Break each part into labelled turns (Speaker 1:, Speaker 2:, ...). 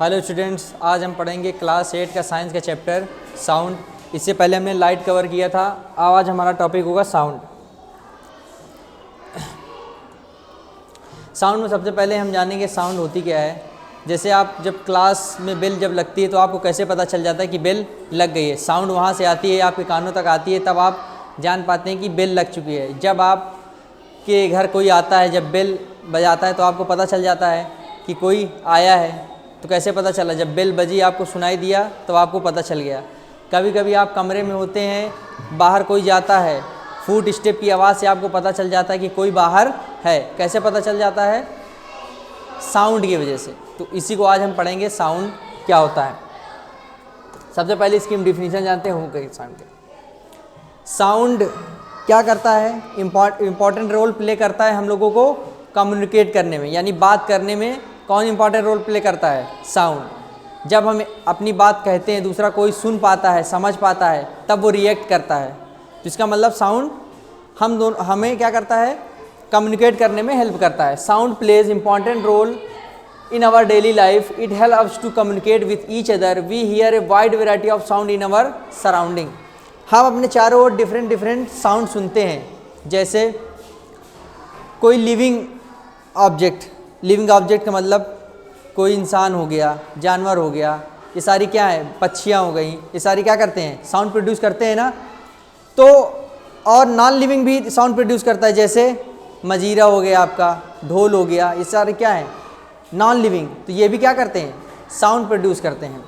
Speaker 1: Hello students, आज हम पढ़ेंगे क्लास 8 का साइंस का चैप्टर साउंड। इससे पहले हमने लाइट कवर किया था। आज हमारा टॉपिक होगा साउंड। साउंड में सबसे पहले हम जानेंगे साउंड होती क्या है। जैसे आप जब क्लास में बेल जब लगती है तो आपको कैसे पता चल जाता है कि बेल लग गई है। साउंड वहाँ से आती है, आपके कानों तक आती है, तब आप जान पाते हैं कि बेल लग चुकी है। जब आपके घर कोई आता है, जब बेल बजाता है तो आपको पता चल जाता है कि कोई आया है। तो कैसे पता चला? जब बेल बजी, आपको सुनाई दिया तो आपको पता चल गया। कभी कभी आप कमरे में होते हैं, बाहर कोई जाता है, फुट स्टेप की आवाज़ से आपको पता चल जाता है कि कोई बाहर है। कैसे पता चल जाता है? साउंड की वजह से। तो इसी को आज हम पढ़ेंगे, साउंड क्या होता है। सबसे पहले इसकी हम डिफिनीशन जानते हैं होगा साउंड के। साउंड क्या करता है? इम्पॉर्टेंट रोल प्ले करता है हम लोगों को कम्युनिकेट करने में, यानी बात करने में। कौन इंपॉर्टेंट रोल प्ले करता है? साउंड। जब हम अपनी बात कहते हैं, दूसरा कोई सुन पाता है, समझ पाता है, तब वो रिएक्ट करता है। तो इसका मतलब साउंड हमें क्या करता है? कम्युनिकेट करने में हेल्प करता है। Sound plays important role in our daily life. It help us to communicate with each other. We hear a wide variety of sound in our surrounding. हम अपने चारों ओर डिफरेंट साउंड सुनते हैं। जैसे कोई लिविंग ऑब्जेक्ट का मतलब कोई इंसान हो गया, जानवर हो गया, ये सारी क्या है? पक्षियाँ हो गई। ये सारी क्या करते हैं? साउंड प्रोड्यूस करते हैं ना। तो और नॉन लिविंग भी साउंड प्रोड्यूस करता है। जैसे मजीरा हो गया, आपका ढोल हो गया, ये सारे क्या है? Non living. तो ये भी क्या करते हैं? साउंड प्रोड्यूस करते हैं।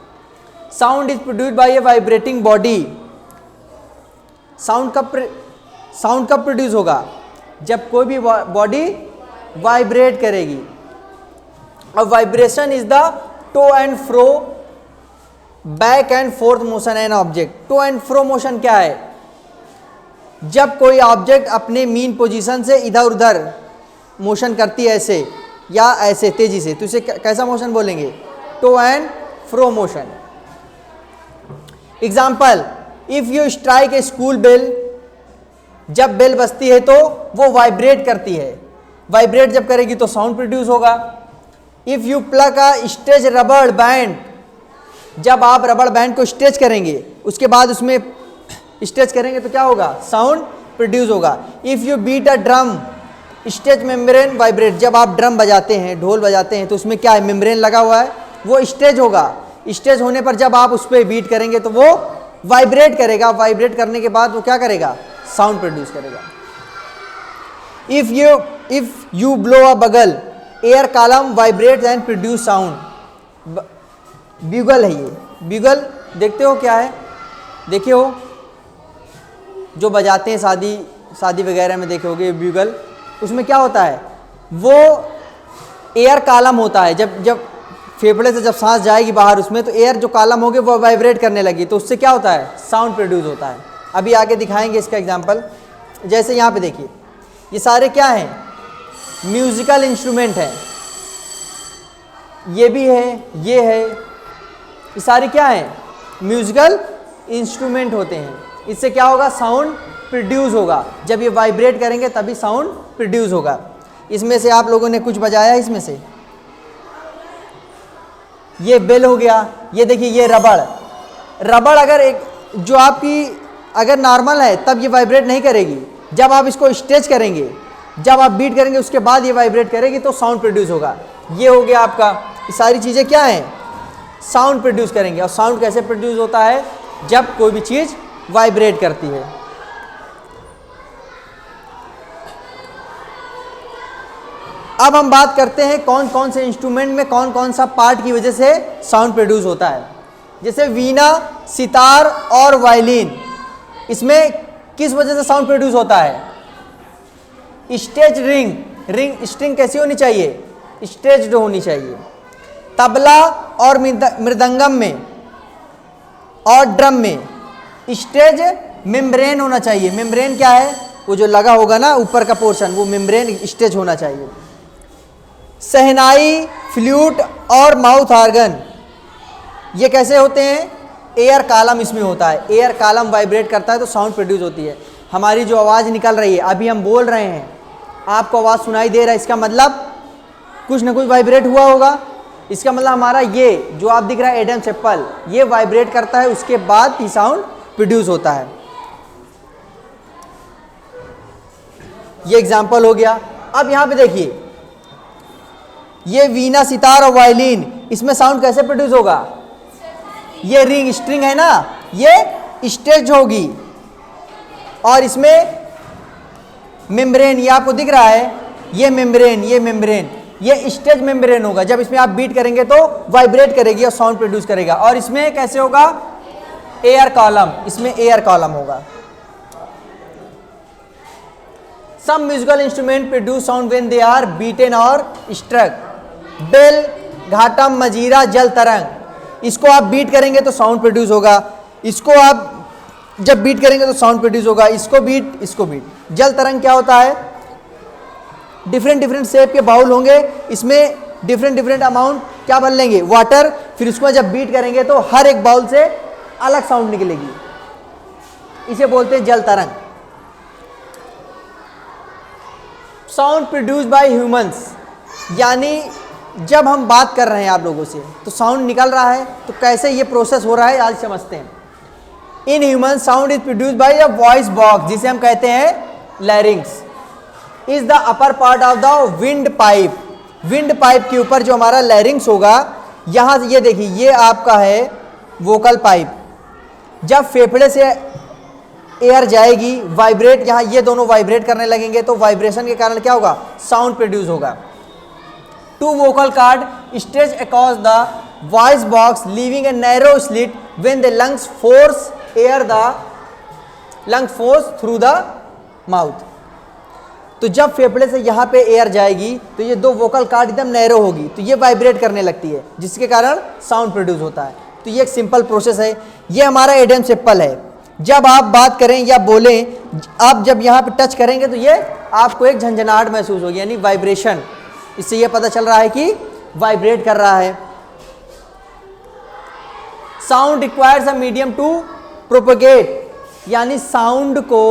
Speaker 1: Sound is produced by a vibrating body. Sound कब प्रोड्यूस होगा? जब कोई भी बॉडी वाइब्रेट करेगी। और vibration is the to and fro, back and forth motion an object. To and fro motion क्या है? जब कोई ऑब्जेक्ट अपने मीन पोजीशन से इधर उधर मोशन करती है, ऐसे या ऐसे तेजी से, तो इसे कैसा मोशन बोलेंगे? To and fro motion. Example, if you strike a school bell, जब बेल बजती है तो वो वाइब्रेट करती है। वाइब्रेट जब करेगी तो साउंड प्रोड्यूस होगा। If you plug a stretch रबड़ बैंड, जब आप रबड़ बैंड को स्ट्रेच करेंगे, उसके बाद उसमें स्ट्रेच करेंगे तो क्या होगा? साउंड प्रोड्यूस होगा। If you beat a drum, stretch membrane vibrate. जब आप ड्रम बजाते हैं, ढोल बजाते हैं, तो उसमें क्या है? मेम्ब्रेन लगा हुआ है, वो स्ट्रेच होगा। स्ट्रेच होने पर जब आप उस पर बीट करेंगे तो वो वाइब्रेट करेगा। वाइब्रेट करने के बाद वो क्या करेगा? साउंड प्रोड्यूस करेगा। इफ यू ब्लो अ बगल, air column vibrate and produce sound. Bugle है ये। ब्यूगल देखते हो क्या है? देखे हो जो बजाते हैं शादी वगैरह में, देखे होगे ब्यूगल। उसमें क्या होता है? वो एयर कॉलम होता है। जब फेफड़े से जब सांस जाएगी बाहर उसमें, तो एयर जो कॉलम होगी वो वाइब्रेट करने लगी, तो उससे क्या होता है? साउंड प्रोड्यूस होता है। अभी आगे दिखाएंगे इसका एग्जाम्पल। जैसे यहाँ पे देखिए, ये सारे क्या हैं? म्यूजिकल इंस्ट्रूमेंट है। ये भी है, ये है, ये सारे क्या है? म्यूजिकल इंस्ट्रूमेंट होते हैं। इससे क्या होगा? साउंड प्रोड्यूस होगा। जब ये वाइब्रेट करेंगे तभी साउंड प्रोड्यूस होगा। इसमें से आप लोगों ने कुछ बजाया, इसमें से ये बेल हो गया। ये देखिए, ये रबड़ अगर एक जो आपकी अगर नॉर्मल है तब ये वाइब्रेट नहीं करेगी। जब आप इसको स्ट्रेच करेंगे, जब आप बीट करेंगे, उसके बाद ये वाइब्रेट करेगी तो साउंड प्रोड्यूस होगा। ये हो गया आपका। ये सारी चीज़ें क्या हैं? साउंड प्रोड्यूस करेंगे। और साउंड कैसे प्रोड्यूस होता है? जब कोई भी चीज़ वाइब्रेट करती है। अब हम बात करते हैं कौन कौन से इंस्ट्रूमेंट में कौन कौन सा पार्ट की वजह से साउंड प्रोड्यूस होता है। जैसे वीणा, सितार और वायलिन, इसमें किस वजह से साउंड प्रोड्यूस होता है? स्ट्रेच स्ट्रिंग कैसी होनी चाहिए? स्ट्रेच्ड होनी चाहिए। तबला और मृदंगम में और ड्रम में स्ट्रेच मेम्ब्रेन होना चाहिए। मेम्ब्रेन क्या है? वो जो लगा होगा ना ऊपर का पोर्शन, वो मेम्ब्रेन स्ट्रेच होना चाहिए। शहनाई, फ्लूट और माउथ ऑर्गन, ये कैसे होते हैं? एयर कॉलम इसमें होता है। एयर कॉलम वाइब्रेट करता है तो साउंड प्रोड्यूस होती है। हमारी जो आवाज़ निकल रही है, अभी हम बोल रहे हैं, आपको आवाज़ सुनाई दे रहा है, इसका मतलब कुछ ना कुछ वाइब्रेट हुआ होगा। इसका मतलब हमारा ये जो आप दिख रहा है एडम्स एप्पल, ये वाइब्रेट करता है, उसके बाद ही साउंड प्रोड्यूस होता है। ये एग्जाम्पल हो गया। अब यहां पे देखिए, ये वीणा, सितार और वायलिन, इसमें साउंड कैसे प्रोड्यूस होगा? ये रिंग स्ट्रिंग है ना, ये स्ट्रेच होगी, और इसमें मेम्ब्रेन, ये आपको दिख रहा है, ये मेम्ब्रेन, ये स्ट्रेच मेम्ब्रेन होगा। जब इसमें आप बीट करेंगे तो वाइब्रेट करेगी और साउंड प्रोड्यूस करेगा। और इसमें कैसे होगा? एयर कॉलम, इसमें एयर कॉलम होगा। Some musical instrument produce sound when they are beaten और स्ट्रक। बेल, घाटम, मजीरा, जल तरंग, इसको आप बीट करेंगे तो साउंड प्रोड्यूस होगा, इसको आप जब बीट करेंगे तो साउंड प्रोड्यूस होगा, इसको बीट, इसको बीट। जल तरंग क्या होता है? डिफरेंट शेप के बाउल होंगे, इसमें डिफरेंट अमाउंट क्या भर लेंगे? वाटर, फिर उसको जब बीट करेंगे तो हर एक बाउल से अलग साउंड निकलेगी, इसे बोलते हैं जल तरंग। साउंड प्रोड्यूस बाय ह्यूमंस, यानी जब हम बात कर रहे हैं आप लोगों से तो साउंड निकल रहा है, तो कैसे ये प्रोसेस हो रहा है आज समझते हैं। In human sound is produce by a voice box, जिसे हम कहते हैं लैरिंग्स, is the upper part of the wind pipe. Wind pipe के ऊपर जो हमारा लैरिंग्स होगा, यहां से ये देखिए, ये आपका है वोकल पाइप। जब फेफड़े से एयर जाएगी, वाइब्रेट, यहाँ ये दोनों वाइब्रेट करने लगेंगे, तो वाइब्रेशन के कारण क्या होगा? साउंड प्रोड्यूस होगा। Two vocal cord stretch across the voice box leaving a narrow slit when the lungs force air through the mouth. तो जब फेफड़े से यहाँ पे एयर जाएगी तो ये दो वोकल कार्ड एकदम नैरो होगी, तो ये वाइब्रेट करने लगती है, जिसके कारण साउंड प्रोड्यूस होता है। तो ये एक सिंपल प्रोसेस है। ये हमारा एडम्स एप्पल है। जब आप बात करें या बोलें, आप जब यहाँ पे टच करेंगे तो ये आपको एक झंझनाहट महसूस होगी, यानी वाइब्रेशन। इससे ये पता चल रहा है कि वाइब्रेट कर रहा है। Sound requires a medium to propagate, यानी साउंड को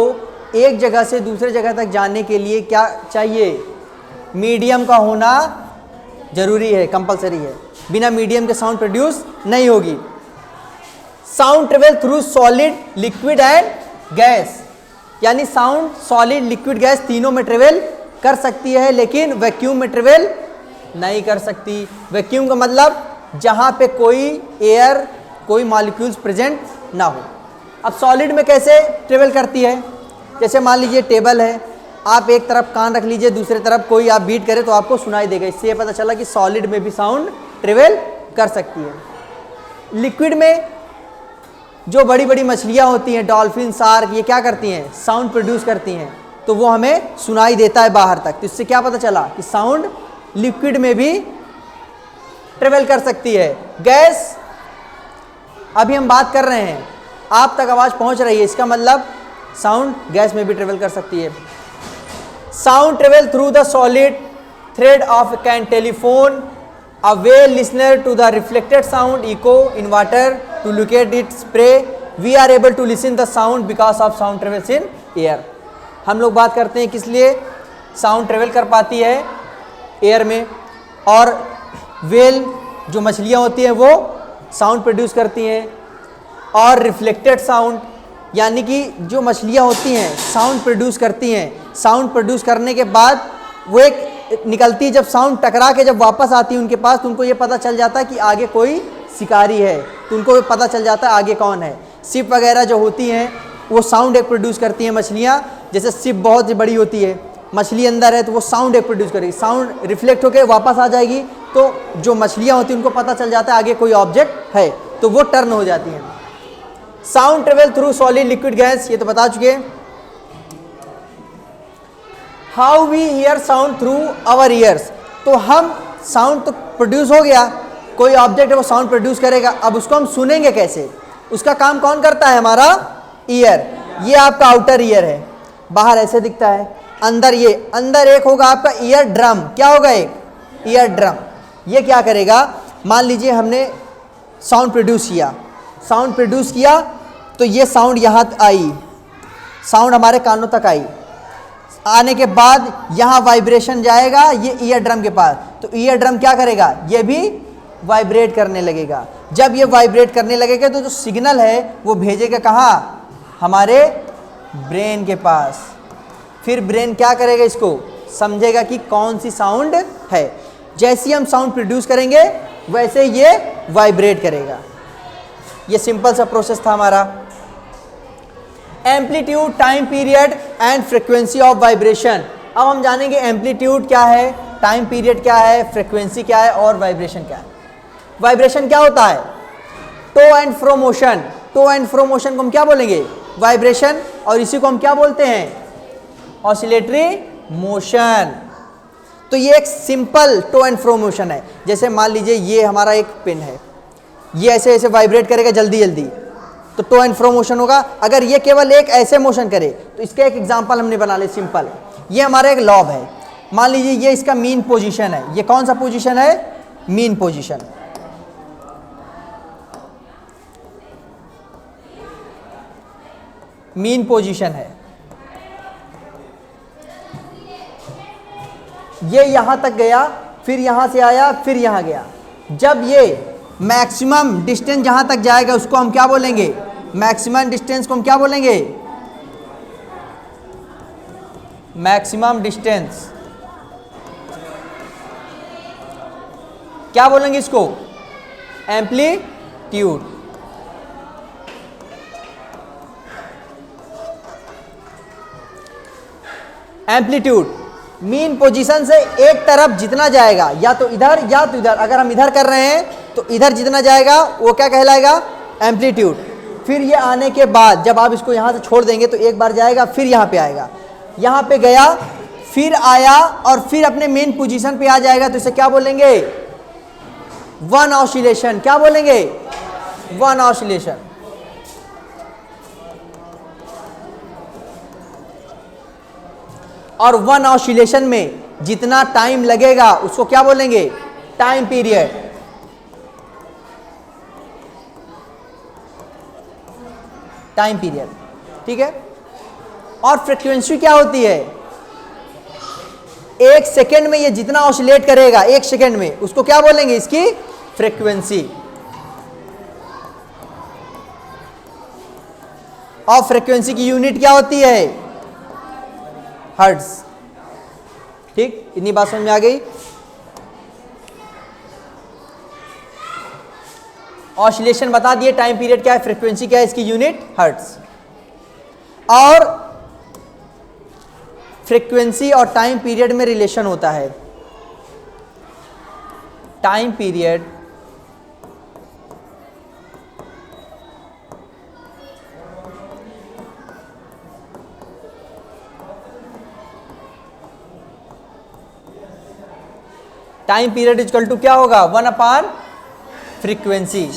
Speaker 1: एक जगह से दूसरे जगह तक जाने के लिए क्या चाहिए? मीडियम का होना जरूरी है, कंपलसरी है। बिना मीडियम के साउंड प्रोड्यूस नहीं होगी। Sound travel through solid, liquid and gas, यानी साउंड सॉलिड, लिक्विड, गैस तीनों में ट्रेवल कर सकती है, लेकिन वैक्यूम में ट्रेवल नहीं कर सकती। वैक्यूम का मतलब जहां पे कोई एयर, कोई मॉलिक्यूल्स प्रेजेंट ना हो। अब सॉलिड में कैसे ट्रेवल करती है? जैसे मान लीजिए टेबल है, आप एक तरफ कान रख लीजिए, दूसरी तरफ कोई आप बीट करें तो आपको सुनाई देगा। इससे पता चला कि सॉलिड में भी साउंड ट्रेवल कर सकती है। लिक्विड में जो बड़ी बड़ी मछलियाँ होती हैं, डॉल्फिन, शार्क, ये क्या करती हैं? साउंड प्रोड्यूस करती हैं, तो वो हमें सुनाई देता है बाहर तक। तो इससे क्या पता चला कि साउंड लिक्विड में भी ट्रेवल कर सकती है। गैस, अभी हम बात कर रहे हैं, आप तक आवाज़ पहुंच रही है, इसका मतलब साउंड गैस में भी ट्रेवल कर सकती है। Sound travel through the solid thread of can telephone a whale listener to the reflected sound echo in water to locate its prey. We are able to listen the sound because of sound travels in air. हम लोग बात करते हैं किस लिए sound travel कर पाती है एयर में, और वेल जो मछलियाँ होती हैं वो साउंड प्रोड्यूस करती हैं। और रिफ्लेक्टेड साउंड, यानी कि जो मछलियाँ होती हैं साउंड प्रोड्यूस करती हैं, साउंड प्रोड्यूस करने के बाद वो एक निकलती, जब साउंड टकरा के जब वापस आती है उनके पास, तो उनको ये पता चल जाता है कि आगे कोई शिकारी है, तो उनको पता चल जाता है आगे कौन है। शिप वगैरह जो होती हैं वो साउंड एक प्रोड्यूस करती हैं मछलियाँ। जैसे शिप बहुत बड़ी होती है, मछली अंदर है, तो वो साउंड एक प्रोड्यूस करेगी, साउंड रिफ्लेक्ट होकर वापस आ जाएगी, तो जो मछलियाँ होती हैं उनको पता चल जाता है आगे कोई ऑब्जेक्ट है, तो वो टर्न हो जाती हैं। Sound travel through solid, liquid, gas, ये तो बता चुके। How we hear sound through our ears, तो हम साउंड तो प्रोड्यूस हो गया, कोई ऑब्जेक्ट है वो साउंड प्रोड्यूस करेगा, अब उसको हम सुनेंगे कैसे? उसका काम कौन करता है? हमारा ईयर। ये आपका आउटर ईयर है, बाहर ऐसे दिखता है, अंदर ये, अंदर एक होगा आपका ईयर ड्रम। क्या होगा? एक ईयर ड्रम। ये क्या करेगा? मान लीजिए हमने साउंड प्रोड्यूस किया, साउंड प्रोड्यूस किया तो ये साउंड यहाँ आई, साउंड हमारे कानों तक आई, आने के बाद यहाँ वाइब्रेशन जाएगा ये ईयर ड्रम के पास, तो ईयर ड्रम क्या करेगा? ये भी वाइब्रेट करने लगेगा। जब ये वाइब्रेट करने लगेगा तो जो सिग्नल है वो भेजेगा कहाँ, हमारे ब्रेन के पास। फिर ब्रेन क्या करेगा, इसको समझेगा कि कौन सी साउंड है। जैसे ही हम साउंड प्रोड्यूस करेंगे वैसे ये वाइब्रेट करेगा। ये सिंपल सा प्रोसेस था हमारा। Amplitude, time period and frequency of vibration. अब हम जानेंगे एम्पलीट्यूड क्या है, टाइम पीरियड क्या है, फ्रीक्वेंसी क्या है और वाइब्रेशन क्या है। वाइब्रेशन क्या होता है, to and fro motion. To and fro motion को हम क्या बोलेंगे, वाइब्रेशन, और इसी को हम क्या बोलते हैं, ऑसिलेटरी मोशन। तो ये एक simple to and fro motion है। जैसे मान लीजिए ये हमारा एक पिन है, ये ऐसे ऐसे वाइब्रेट करेगा जल्दी जल्दी, तो टू एंड फ्रो मोशन होगा। अगर ये केवल एक ऐसे मोशन करे तो इसका एक एग्जांपल हमने बना लिया सिंपल। ये हमारा एक लॉब है, मान लीजिए ये इसका मीन पोजीशन है। ये कौन सा पोजीशन है, मीन पोजीशन। मीन पोजीशन है। ये यहां तक गया, फिर यहां से आया, फिर यहां गया। जब ये मैक्सिमम डिस्टेंस जहां तक जाएगा उसको हम क्या बोलेंगे, मैक्सिमम डिस्टेंस को हम क्या बोलेंगे, मैक्सिमम डिस्टेंस क्या बोलेंगे इसको, एम्पलीट्यूड। एम्पलीट्यूड मीन पोजीशन से एक तरफ जितना जाएगा, या तो इधर या तो इधर। अगर हम इधर कर रहे हैं तो इधर जितना जाएगा वो क्या कहलाएगा, एम्पलीट्यूड। फिर ये आने के बाद जब आप इसको यहाँ से छोड़ देंगे तो एक बार जाएगा, फिर यहाँ पे आएगा, यहाँ पे गया, फिर आया और फिर अपने मेन पोजीशन पे आ जाएगा, तो इसे क्या बोलेंगे, वन ऑसिलेशन। क्या बोलेंगे, वन ऑसिलेशन। और वन ऑसिलेशन में जितना टाइम लगेगा उसको क्या बोलेंगे, टाइम पीरियड। टाइम पीरियड, ठीक है। और फ्रीक्वेंसी क्या होती है, एक सेकेंड में ये जितना ऑसिलेट करेगा एक सेकेंड में, उसको क्या बोलेंगे, इसकी फ्रीक्वेंसी। और फ्रीक्वेंसी की यूनिट क्या होती है, हर्ट्ज। ठीक, इतनी बात समझ में आ गई। ऑसिलेशन बता दिए, टाइम पीरियड क्या है, फ्रीक्वेंसी क्या है, इसकी यूनिट हर्ट्ज। और फ्रीक्वेंसी और टाइम पीरियड में रिलेशन होता है। Time period time period is equal to क्या होगा, 1 फ्रीक्वेंसी,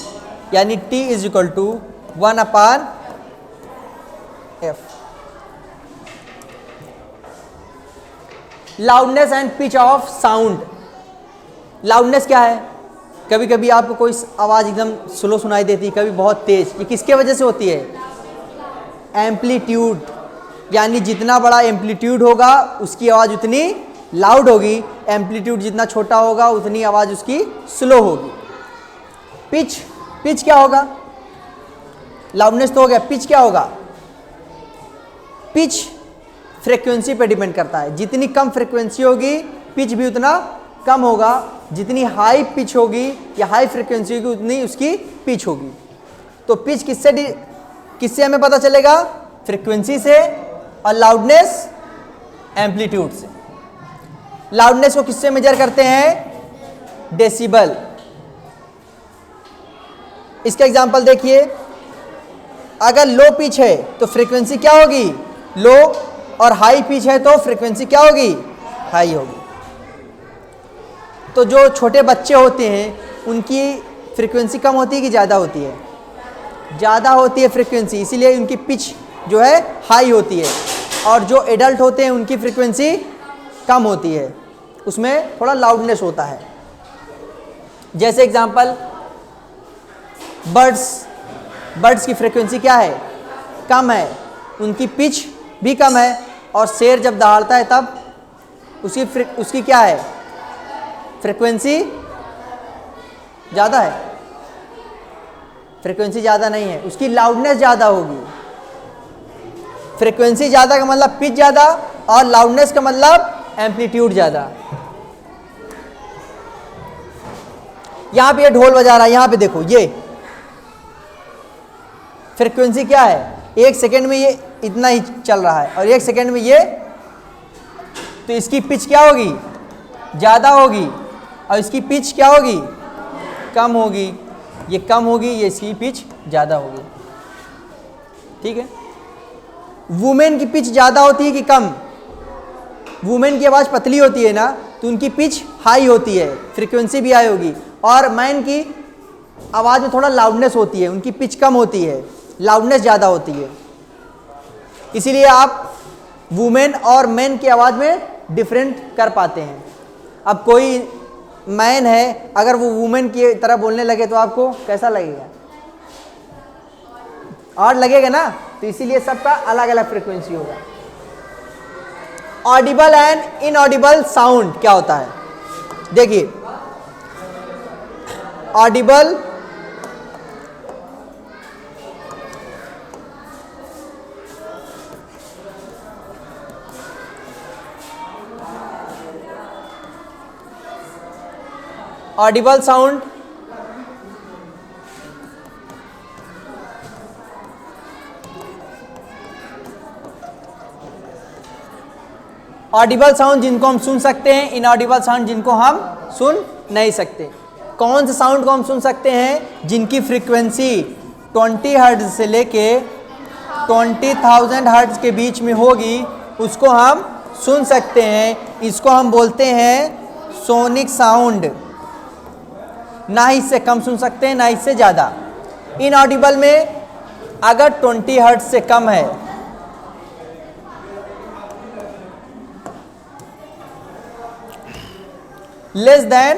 Speaker 1: यानी T is equal to 1/f। Loudness and pitch of sound. Loudness क्या है, कभी कभी आपको कोई आवाज़ एकदम स्लो सुनाई देती है, कभी बहुत तेज। ये किसके वजह से होती है, एम्पलीट्यूड। यानी जितना बड़ा एम्पलीट्यूड होगा उसकी आवाज़ उतनी लाउड होगी, एम्पलीट्यूड जितना छोटा होगा उतनी आवाज़ उसकी स्लो होगी। पिच, पिच क्या होगा, लाउडनेस तो हो गया, पिच क्या होगा, पिच फ्रीक्वेंसी पे डिपेंड करता है। जितनी कम फ्रीक्वेंसी होगी पिच भी उतना कम होगा, जितनी हाई पिच होगी या हाई फ्रीक्वेंसी होगी उतनी उसकी पिच होगी। तो पिच किससे हमें पता चलेगा, फ्रीक्वेंसी से, और लाउडनेस एम्पलीट्यूड से। लाउडनेस को किससे मेजर करते हैं, डेसिबल। इसका एग्जांपल देखिए, अगर लो पिच है तो फ्रीक्वेंसी क्या होगी, लो, और हाई पिच है तो फ्रीक्वेंसी क्या होगी, हाई होगी। तो जो छोटे बच्चे होते हैं उनकी फ्रीक्वेंसी कम होती है कि ज़्यादा होती है, ज़्यादा होती है फ्रीक्वेंसी, इसीलिए उनकी पिच जो है हाई होती है। और जो एडल्ट होते हैं उनकी फ्रीक्वेंसी कम होती है, उसमें थोड़ा लाउडनेस होता है। जैसे एग्जांपल, बर्ड्स की फ्रीक्वेंसी क्या है, कम है, उनकी पिच भी कम है। और शेर जब दहाड़ता है तब उसकी क्या है, फ्रीक्वेंसी ज़्यादा है, फ्रीक्वेंसी ज़्यादा नहीं है, उसकी लाउडनेस ज़्यादा होगी। फ्रीक्वेंसी ज़्यादा का मतलब पिच ज़्यादा, और लाउडनेस का मतलब एम्पलीट्यूड ज़्यादा। यहां पे ये ढोल बजा रहा है, यहां पे देखो ये फ्रीक्वेंसी क्या है, 1 सेकेंड में ये इतना ही चल रहा है, और 1 सेकेंड में ये, तो इसकी पिच क्या होगी, ज़्यादा होगी, और इसकी पिच क्या होगी, कम होगी। ये कम होगी, ये इसकी पिच ज़्यादा होगी। ठीक है। वुमेन की पिच ज़्यादा होती है कि कम? वुमेन की आवाज़ पतली होती है ना, तो उनकी पिच हाई होती है, फ्रीक्वेंसी भी हाई होगी। और मैन की आवाज़ में थोड़ा लाउडनेस होती है, उनकी पिच कम होती है, लाउडनेस ज़्यादा होती है। इसीलिए आप वुमेन और मैन की आवाज़ में डिफरेंट कर पाते हैं। अब कोई मैन है, अगर वो वुमेन की तरह बोलने लगे तो आपको कैसा लगेगा? और लगेगा ना। तो इसीलिए सबका अलग अलग फ्रीक्वेंसी होगा। ऑडिबल एंड इनऑडिबल साउंड क्या होता है? देखिए, Audible Audible sound Audible sound जिनको हम सुन सकते हैं, इनऑडिबल साउंड जिनको हम सुन नहीं सकते। कौन से साउंड को हम सुन सकते हैं? जिनकी फ्रीक्वेंसी 20 हर्ट्ज से लेके 20,000 हर्ट्ज के बीच में होगी, उसको हम सुन सकते हैं। इसको हम बोलते हैं सोनिक साउंड। ना ही इससे कम सुन सकते हैं, ना इससे ज़्यादा। इनऑडिबल में अगर 20 हर्ट्ज से कम है, less than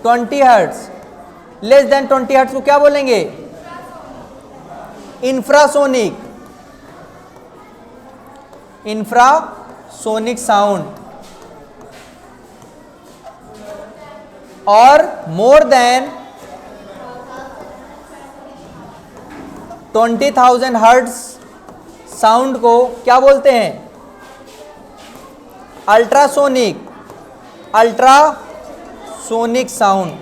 Speaker 1: 20 hertz, less than 20 hertz को क्या बोलेंगे? Infrasonic, infrasonic sound. और मोर देन 20,000 हर्ट्ज साउंड को क्या बोलते हैं? Ultrasonic, ultrasonic sound.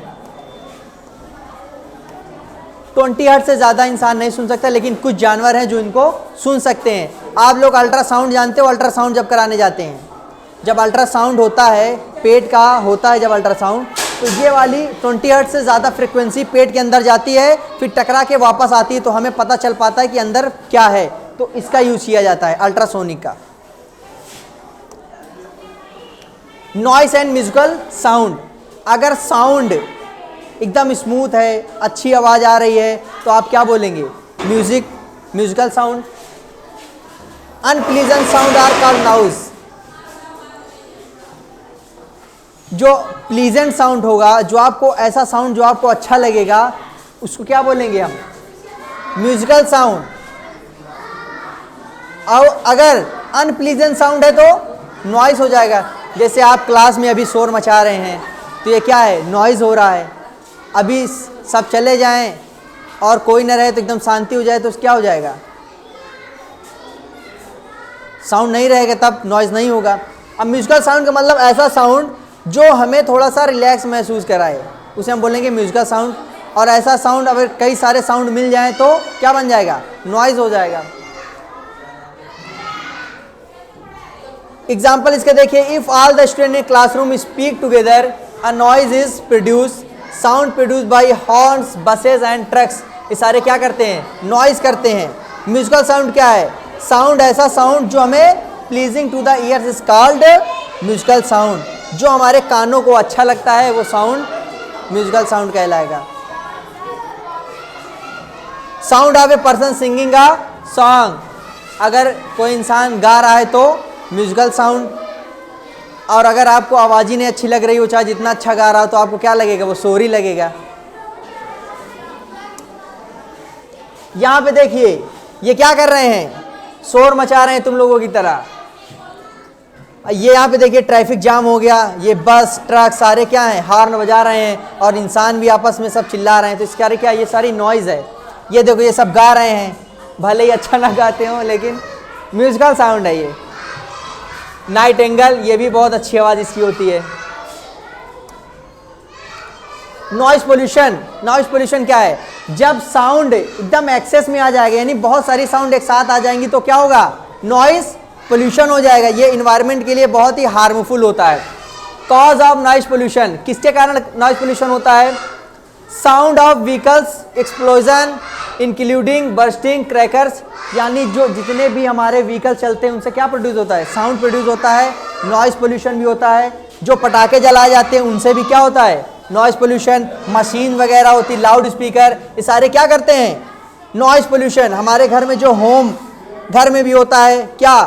Speaker 1: 20 हर्ट्ज से ज़्यादा इंसान नहीं सुन सकता, लेकिन कुछ जानवर हैं जो इनको सुन सकते हैं। आप लोग अल्ट्रासाउंड जानते हो? अल्ट्रासाउंड जब कराने जाते हैं, जब अल्ट्रासाउंड होता है, पेट का होता है जब अल्ट्रासाउंड, तो ये वाली 20 हर्ट्ज से ज़्यादा फ्रीक्वेंसी पेट के अंदर जाती है, फिर टकरा के वापस आती है, तो हमें पता चल पाता है कि अंदर क्या है। तो इसका यूज़ किया जाता है, अल्ट्रासोनिक का। Noise and musical sound. अगर साउंड एकदम स्मूथ है, अच्छी आवाज़ आ रही है, तो आप क्या बोलेंगे? Musical sound. Unpleasant sound are called noise. जो प्लीजेंट साउंड होगा, जो आपको ऐसा साउंड जो आपको अच्छा लगेगा, उसको क्या बोलेंगे हम? Musical sound. और अगर अनप्लीजेंट साउंड है तो नॉइज हो जाएगा। जैसे आप क्लास में अभी शोर मचा रहे हैं, तो ये क्या है? नॉइज हो रहा है। अभी सब चले जाएं और कोई ना रहे तो एकदम शांति हो जाए, तो क्या हो जाएगा? साउंड नहीं रहेगा, तब नॉइज नहीं होगा। अब म्यूजिकल साउंड का मतलब ऐसा साउंड जो हमें थोड़ा सा रिलैक्स महसूस कराए, उसे हम बोलेंगे म्यूजिकल साउंड। और ऐसा साउंड अगर कई सारे साउंड मिल जाएं तो क्या बन जाएगा? नॉइज हो जाएगा। एग्जाम्पल इसका देखिए, if all the student in classroom speak together, a noise is produce, sound produce by horns, buses and trucks. ये सारे क्या करते हैं? नॉइज करते हैं। म्यूजिकल साउंड क्या है? साउंड, ऐसा साउंड जो हमें pleasing to the ears is called musical sound. जो हमारे कानों को अच्छा लगता है वो साउंड म्यूजिकल साउंड कहलाएगा। Sound of a person singing a song. अगर कोई इंसान गा रहा है तो म्यूजिकल साउंड। और अगर आपको आवाज़ ही नहीं अच्छी लग रही हो, चाहे जितना अच्छा गा रहा हो, तो आपको क्या लगेगा? वो शोर ही लगेगा। यहां पे देखिए, ये क्या कर रहे हैं? शोर मचा रहे हैं तुम लोगों की तरह। ये यहाँ पे देखिए ट्रैफिक जाम हो गया, ये बस ट्रक सारे क्या हैं, हॉर्न बजा रहे हैं और इंसान भी आपस में सब चिल्ला रहे हैं, तो इसके क्या, ये सारी नॉइज़ है। ये देखो ये सब गा रहे हैं, भले ही अच्छा ना गाते हो लेकिन म्यूजिकल साउंड है ये। नाइट एंगल, ये भी बहुत अच्छी आवाज़ इसकी होती है। नॉइज पोल्यूशन, नॉइज पोल्यूशन क्या है, जब साउंड एकदम एक्सेस में आ जाएगा, यानी बहुत सारी साउंड एक साथ आ जाएंगी तो क्या होगा, नॉइज पोल्यूशन हो जाएगा। ये इन्वायरमेंट के लिए बहुत ही हार्मफुल होता है। कॉज ऑफ नॉइज पोल्यूशन, किसके कारण नॉइज पोल्यूशन होता है, sound of vehicles explosion including bursting crackers, यानी जो जितने भी हमारे व्हीकल चलते हैं उनसे क्या प्रोड्यूस होता है, साउंड प्रोड्यूस होता है, नॉइज पोल्यूशन भी होता है। जो पटाखे जलाए जाते हैं उनसे भी क्या होता है, नॉइज पोल्यूशन। मशीन वगैरह होती, लाउड स्पीकर, ये सारे क्या करते हैं, नॉइज पोल्यूशन। हमारे घर में जो होम घर में भी होता है, क्या,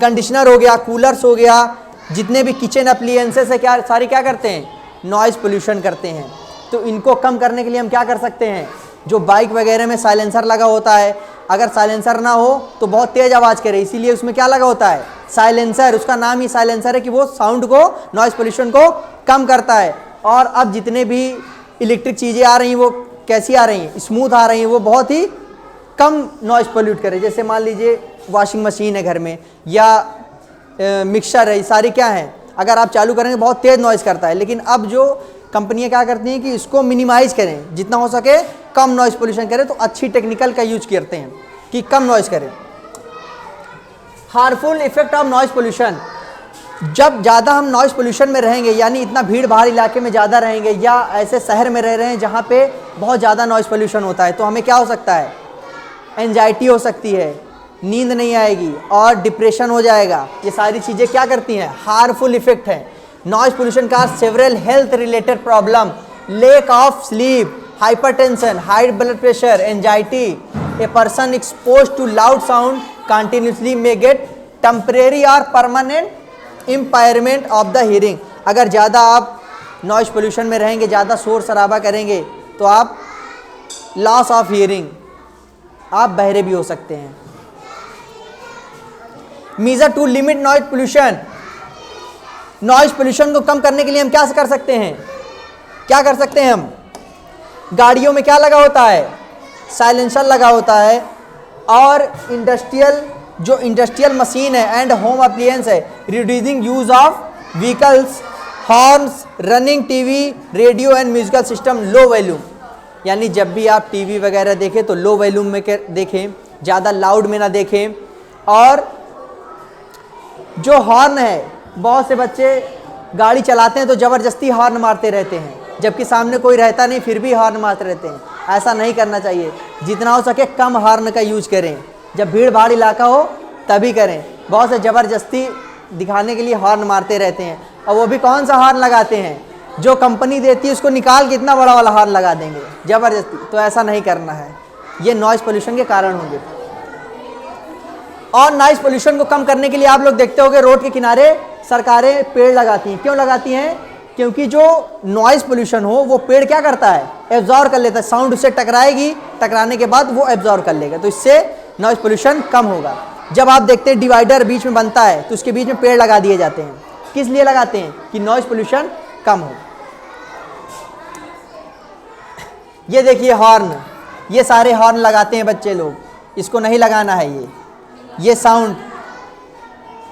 Speaker 1: कंडीशनर हो गया, कूलर्स हो गया, जितने भी किचन अप्लायंसेस है क्या, सारे क्या करते हैं, नॉइज पोल्यूशन करते हैं। तो इनको कम करने के लिए हम क्या कर सकते हैं, जो बाइक वगैरह में साइलेंसर लगा होता है, अगर साइलेंसर ना हो तो बहुत तेज़ आवाज़ करे, इसीलिए उसमें क्या लगा होता है, साइलेंसर। उसका नाम ही साइलेंसर है कि वो साउंड को, नॉइज पोल्यूशन को कम करता है। और अब जितने भी इलेक्ट्रिक चीज़ें आ रही हैं वो कैसी आ रही हैं, स्मूथ आ रही हैं, वो बहुत ही कम नॉइज़ पोल्यूट करे। जैसे मान लीजिए वॉशिंग मशीन है घर में या मिक्सर है, सारी क्या हैं, अगर आप चालू करेंगे बहुत तेज़ नॉइज़ करता है। लेकिन अब जो कंपनियां क्या करती हैं कि इसको मिनिमाइज़ करें, जितना हो सके कम नॉइज़ पोल्यूशन करें, तो अच्छी टेक्निकल का यूज करते हैं कि कम नॉइज़ करें। Harmful effect of noise pollution, जब ज़्यादा हम नॉइज़ पोल्यूशन में रहेंगे, यानी इतना भीड़ भाड़ इलाके में ज़्यादा रहेंगे या ऐसे शहर में रह रहे हैं जहाँ पे बहुत ज़्यादा नॉइज़ पोल्यूशन होता है, तो हमें क्या हो सकता है, एंजाइटी हो सकती है, नींद नहीं आएगी और डिप्रेशन हो जाएगा। ये सारी चीज़ें क्या करती हैं, हार्मफुल इफेक्ट है। नॉइज़ पोल्यूशन का several health related problem, lack of sleep, hypertension, high blood pressure, anxiety. A person expose to loud sound continuously may get temporary और permanent impairment of the hearing. अगर ज़्यादा आप noise pollution में रहेंगे, ज़्यादा शोर शराबा करेंगे, तो आप लॉस ऑफ हियरिंग, आप बहरे भी हो सकते हैं। Measure to limit noise pollution, noise pollution को कम करने के लिए हम क्या कर सकते हैं, क्या कर सकते हैं हम, गाड़ियों में क्या लगा होता है, साइलेंसर लगा होता है। और जो इंडस्ट्रियल मशीन है एंड होम अप्लायंस है, reducing use of vehicles, horns, running TV, radio and musical system, low volume. यानी जब भी आप टीवी वगैरह देखें तो लो वॉल्यूम में देखें, ज़्यादा लाउड में ना देखें। और जो हॉर्न है, बहुत से बच्चे गाड़ी चलाते हैं तो ज़बरदस्ती हॉर्न मारते रहते हैं, जबकि सामने कोई रहता नहीं फिर भी हॉर्न मारते रहते हैं। ऐसा नहीं करना चाहिए, जितना हो सके कम हॉर्न का यूज करें, जब भीड़ भाड़ इलाका हो तभी करें। बहुत से ज़बरदस्ती दिखाने के लिए हॉर्न मारते रहते हैं, और वो भी कौन सा हॉर्न लगाते हैं, जो कंपनी देती है उसको निकाल के इतना बड़ा वाला हॉर्न लगा देंगे ज़बरदस्ती। तो ऐसा नहीं करना है, ये नॉइज़ पोल्यूशन के कारण होंगे। और नॉइज़ पोल्यूशन को कम करने के लिए आप लोग देखते होंगे रोड के किनारे सरकारें पेड़ लगाती हैं। क्यों लगाती हैं, क्योंकि जो नॉइज़ पोल्यूशन हो वो पेड़ क्या करता है, एब्जॉर्ब कर लेता है, साउंड उससे टकराएगी, टकराने के बाद वो एब्जॉर्ब कर लेगा, तो इससे नॉइज़ पोल्यूशन कम होगा। जब आप देखते हैं डिवाइडर बीच में बनता है तो उसके बीच में पेड़ लगा दिए जाते हैं, किस लिए लगाते हैं, कि नॉइज़ पोल्यूशन कम हो। ये देखिए हॉर्न, ये सारे हॉर्न लगाते हैं बच्चे लोग, इसको नहीं लगाना है। ये साउंड,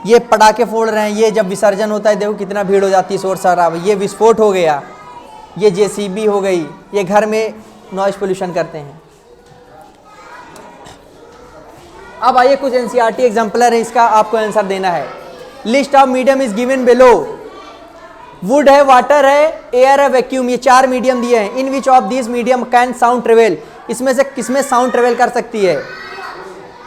Speaker 1: ये पटाखे फोड़ रहे हैं, ये जब विसर्जन होता है देखो कितना भीड़ हो जाती है, शोर शराबा, ये विस्फोट हो गया, ये जेसीबी हो गई, ये घर में नॉइज़ पोल्यूशन करते हैं। अब आइए कुछ एनसीईआरटी एग्जाम्पलर है, इसका आपको आंसर देना है। List of medium is given below. Wood है, वाटर है, एयर है, वैक्यूम, ये 4 मीडियम दिए हैं। In which of this medium can sound travel, इसमें से किसमें साउंड ट्रेवल कर सकती है,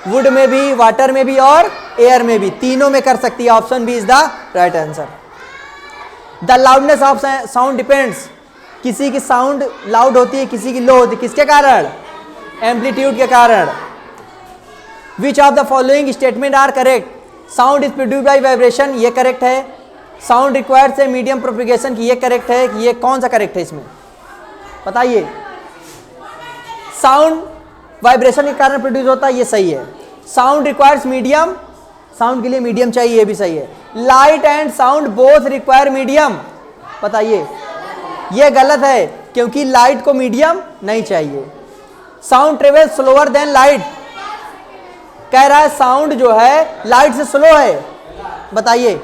Speaker 1: वुड में भी, वाटर में भी और एयर में भी, तीनों में कर सकती है। Option B is the right answer. The loudness of sound depends, किसी की साउंड लाउड होती है, किसी की लो होती है, किसके कारण, एम्पलीट्यूड के कारण। Which of the following statement are correct, sound is produced by vibration, ये करेक्ट है। Sound requires a medium propagation की, ये करेक्ट है। कि ये कौन सा करेक्ट है इसमें बताइए, साउंड वाइब्रेशन के कारण प्रोड्यूस होता है, ये सही है। साउंड रिक्वायर्स मीडियम साउंड के लिए मीडियम चाहिए, ये भी सही है। Light and sound both require medium, बताइए ये गलत है क्योंकि लाइट को मीडियम नहीं चाहिए। Sound travel slower then light, कह रहा है साउंड जो है लाइट से स्लो है, बताइए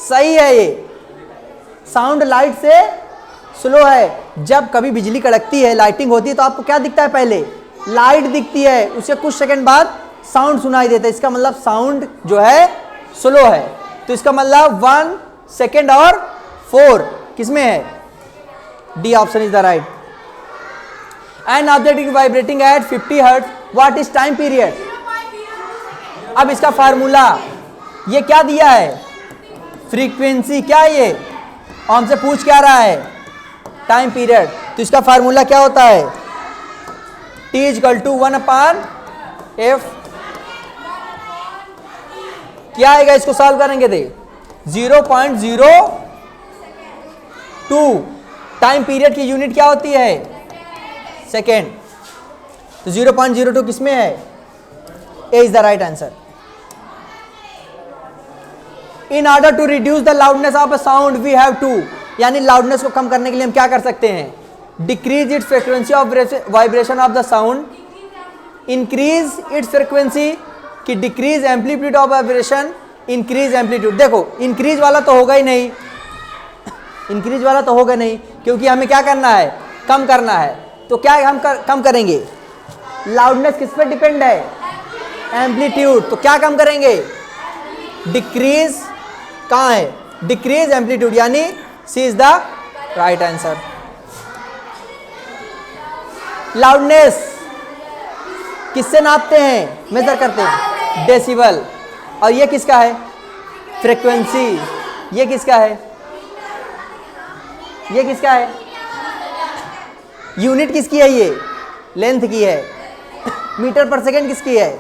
Speaker 1: सही है ये, साउंड लाइट से स्लो है। जब कभी बिजली कड़कती है, लाइटिंग होती है तो आपको क्या दिखता है, पहले लाइट दिखती है, उसके कुछ सेकंड बाद साउंड सुनाई देता है, इसका मतलब साउंड जो है स्लो है। तो इसका मतलब 1 सेकेंड और 4 किसमें है, D option is the right. An object is vibrating eight 50 hertz, what is time period. अब इसका फार्मूला, ये क्या दिया है, फ्रीक्वेंसी, क्या है ये, और हमसे पूछ क्या रहा है, टाइम पीरियड। तो इसका फार्मूला क्या होता है, T इक्वल टू 1/f। क्या आएगा, इसको सॉल्व करेंगे थे 0.02। टाइम पीरियड की यूनिट क्या होती है, सेकेंड। तो 0.02 किसमें है, A is the right answer. In order to reduce the loudness of a sound we have to, यानी लाउडनेस को कम करने के लिए हम क्या कर सकते हैं, decrease its frequency of vibration of the sound, increase its frequency कि decrease amplitude of vibration, increase amplitude. देखो इंक्रीज वाला तो होगा ही नहीं, इंक्रीज वाला तो होगा नहीं क्योंकि हमें क्या करना है, कम करना है। तो क्या हम कम करेंगे, लाउडनेस किस पे डिपेंड है, एम्पलीट्यूड। तो क्या कम करेंगे, डिक्रीज, कहाँ है, डिक्रीज एम्पलीट्यूड, यानी C is the right answer. Loudness किससे नापते हैं, मेजर करते हैं, डेसिबल। और ये किसका है, फ्रीक्वेंसी। ये किसका है, ये किसका है, यूनिट किसकी है, ये लेंथ की है। मीटर पर सेकेंड किसकी है,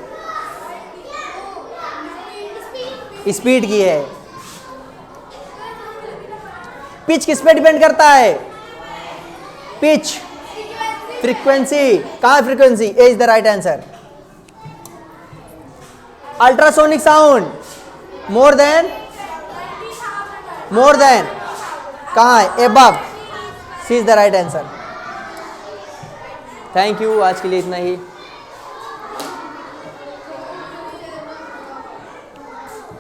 Speaker 1: स्पीड की है। पिच किस पे डिपेंड करता है, पिच, फ्रीक्वेंसी, कहां है frequency, A is the right answer. Ultrasonic sound more than कहां है, above, C is the right answer. Thank you, आज के लिए इतना ही।